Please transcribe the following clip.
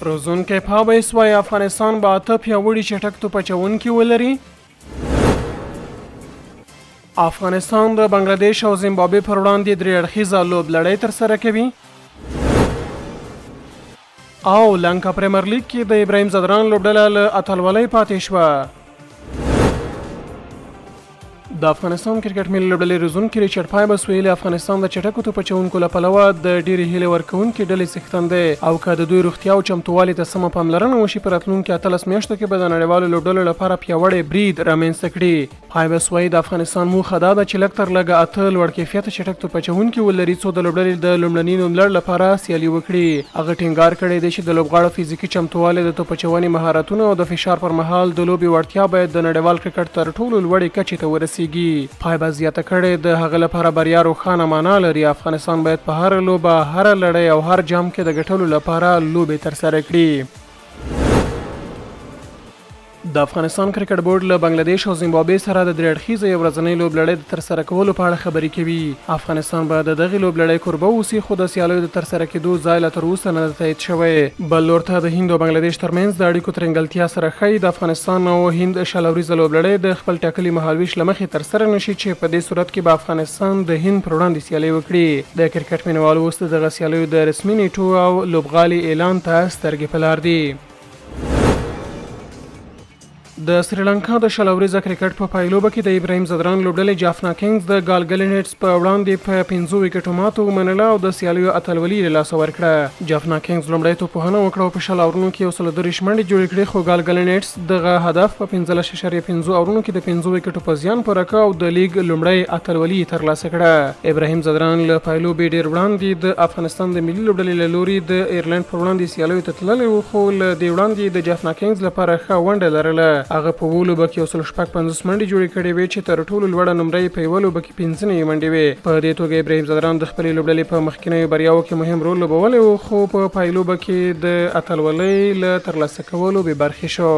روزونکی پایبس وايي افغانستان به 8 پیاوړي چټک توپ اچوونکي ولري. افغانستان د بنګلاديش او زیمبابوې پر وړاندې درې اړخیزه لوبلړۍ ترسره کوي. او لنکا پریمیر لیګ کې د ابراهیم زدران لوبډله له اتلولۍ پاتې شوه. د افغانستان کرکټ ملي لوبډلې روزونکي ریچارډ پایبس ویلي افغانستان د چټکو توپ اچوونکو له پلوه د ډېرې هیلې ورکوونکې ډلې څښتن دی او که د دوی روغتیا او چمتووالي ته سمه پاملرنه وشي په راتلونکي 18 میاشتو کې به د نړیوالو لوبډلو لپاره پیاوړی برید رامنځته کړي. پایبس وایي د افغانستان موخه دا ده چې لږ تر لږه 8 لوړ کیفیته چټک توپ اچوونکي ولري څو د لوبډلې د لومړني نوملړ لپاره سیالي وکړي. هغه ټینګار کړی دی چې د لوبغاړو فزیکي چمتووالی د توپ اچونې مهارتونه او د فشار پر مهال د لوبې وړتیا باید د نړیوال کرکټ تر ټولو لوړې کچې ته ورسیږي. زیاته کړې د هغه لپاره بریا روښانه معنا لري. افغانستان باید په هر لوبه، هر لړۍ او هر جام کې د ګټلو لپاره لوبې ترسره کړي. د افغانستان کرکټ بورډ له بنګلاديش او زیمبابوې سره د درې اړخیزې یو ورځنۍ لوبلړۍ د ترسره کولو په اړه خبرې کوي. افغانستان به د دغې لوبلړۍ کوربه اوسي خو د سیالیو د ترسره کېدو ځای لا تر اوسه نه تایید شوی. بل لور ته د هند او بنګلاديش ترمنځ د اړیکو ترنګلتیا سره ښایي د افغانستان او هند شلوریزه لوبلړۍ د خپل ټاکلي مهالویش له مخې ترسره نشي چې په دې صورت کې به افغانستان د هند پر وړاندې سیالي وکړي. د کرکټ مینوالو اوس د دغه سیالیو د رسمي نیټو او لوبغالي اعلان ته سترګې په لار دي. د سریلانکا د شلوریزه کرکټ په پایلوبه کې د ابراهیم زدران لوبډلې جافنا کینګز د ګالګلینټس په وړاندې په 5 وکټو ماتو ومنله او د سیالیو اتلولي له لاسه ورکړه. جافنا کینګز لومړی توپوهنه وکړه او په 60 اورونو کې 103 منډې جوړې کړې خو ګالګلینټس دغه هدف په 15.5 اورونو کې د 5 وکټو په زیان پوره کړ او د لیګ لومړی اتلولي ترلاسه کړه. ابراهیم زدران له پایلوبې ډېر وړاندې د افغانستان د ملي لوبډلې له لوري د ایرلند پر وړاندې سیالیو ته تللی و خو له دې وړاندې د جافنا کینګز لپاره ښه ونډه لرله. هغه په لوبه کې 150 منډې جوړې کړې وې چې تر ټولو لوړه نمرې په یوه لوبه کې 15 منډې وې. په دې توګه ابراهیم زدران د خپلې لوبډلې په مخکینیو بریاوو کې مهم رول لوبولی و خو په پایلوبه کې د اتلولۍ له ترلاسه کولو بې برخې شو.